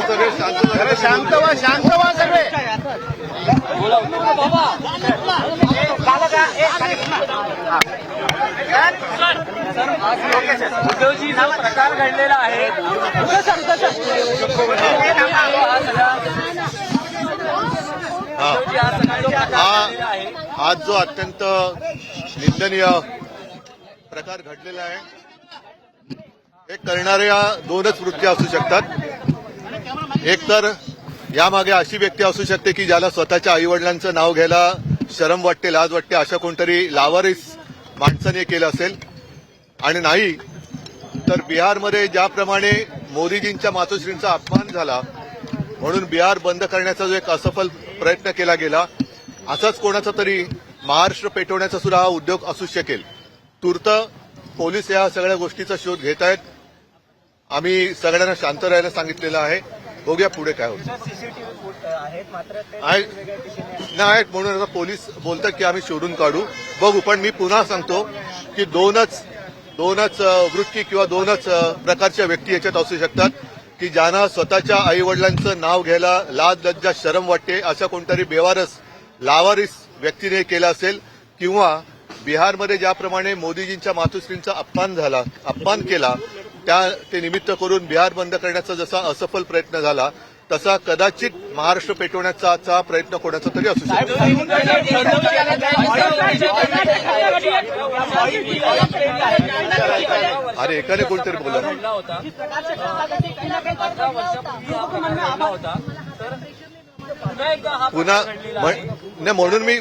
सगळे शांत व्हा सगळे. उद्धवजी हा प्रकार घडलेला आहे. आज जो अत्यंत निंदनीय प्रकार घडलेला आहे, हे करणाऱ्या दोनच वृत्ती असू शकतात. एक तर यामागे अशी व्यक्ती असू शकते की ज्याला स्वतःच्या आईवडिलांचं नाव घ्यायला शरम वाटते, लाज वाटते, अशा कोणतरी लावारिस माणसाने केलं असेल. आणि नाही तर बिहारमध्ये ज्याप्रमाणे मोदीजींच्या मातोश्रींचा अपमान झाला म्हणून बिहार बंद करण्याचा जो एक असफल प्रयत्न केला गेला, असाच कोणाचा तरी महाराष्ट्र पेटवण्याचा सुद्धा हा उद्योग असू शकेल. तूर्त पोलीस या सगळ्या गोष्टीचा शोध घेत आहेत. आम्ही सगळ्यांना शांत राहायला सांगितलेलं आहे. बघूया पुढे काय होतं. नाही म्हणून आता पोलीस बोलतात की आम्ही शोधून काढू, बघू. पण मी पुन्हा सांगतो की दोनच वृत्ती किंवा दोनच प्रकारच्या व्यक्ती याच्यात असू शकतात की ज्यांना स्वतःच्या आईवडिलांचं नाव घ्यायला लाज लज्जा शरम वाटते, अशा कोणतरी बेवारस लावारिस व्यक्तीने केलं असेल. किंवा बिहारमध्ये ज्याप्रमाणे मोदीजींच्या मातोश्रींचा अपमान केला ते निमित्त करून बिहार बंद करण्याचा जसा असफल प्रयत्न झाला, तसा कदाचित महाराष्ट्र पेटवण्याचा प्रयत्न कोणाचा तरी असू शकतो. अरे एकाने कोणतरी बोला. पुन्हा म्हणून मी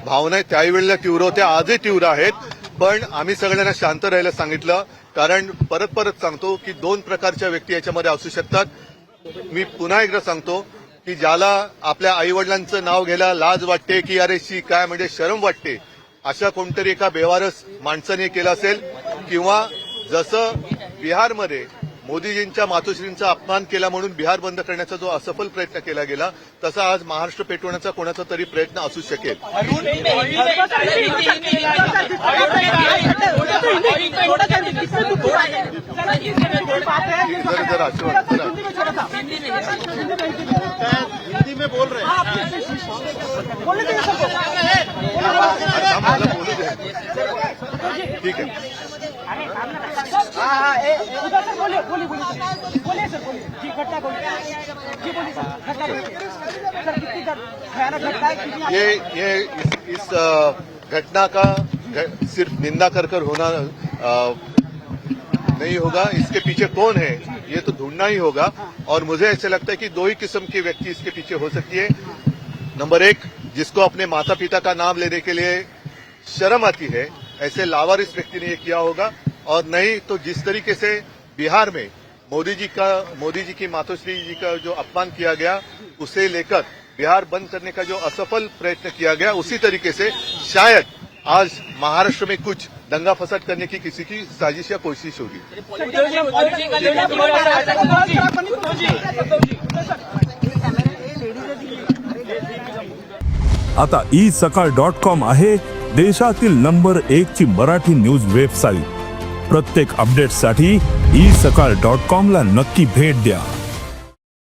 भावना त्यावेळेला तीव्र होत्या, आजही तीव्र आहेत. पण आम्ही सगळ्यांना शांत राहायला सांगितलं, कारण परत सांगतो की दोन प्रकारच्या व्यक्ती याच्यामध्ये असू शकतात. मी पुन्हा एकदा सांगतो की ज्याला आपल्या आईवडिलांचं नाव घ्यायला लाज वाटते की अरे शी काय म्हणजे शरम वाटते, अशा कोणतरी एका बेवारस माणसाने केलं असेल. किंवा जसं बिहारमध्ये मोदीजींच्या मातोश्रींचा अपमान केला म्हणून बिहार बंद करण्याचा जो असफल प्रयत्न केला गेला, तसा आज महाराष्ट्र पेटवण्याचा कोणाचा तरी प्रयत्न असू शकेल. जरा हिंदी में बोल रहे ठीक है. ये इस घटना का सिर्फ निंदा कर होना नहीं होगा. इसके पीछे कौन है ये तो ढूंढना ही होगा. और मुझे ऐसा लगता है कि दो ही किस्म की व्यक्ति इसके पीछे हो सकती है. नंबर एक, जिसको अपने माता पिता का नाम लेने के लिए शर्म आती है, ऐसे लावारिस व्यक्ति ने ये किया होगा. और नहीं तो जिस तरीके से बिहार में मोदी जी की मातोश्री जी का जो अपमान किया गया, उसे लेकर बिहार बंद करने का जो असफल प्रयत्न किया गया, उसी तरीके से शायद आज महाराष्ट्र में कुछ दंगा फसाद करने की किसी की साजिश या कोशिश होगी. आता isakal.com आहे देशातील नंबर 1 ची मराठी न्यूज वेबसाईट. प्रत्येक अपडेटसाठी isakal.com ला नक्की भेट द्या.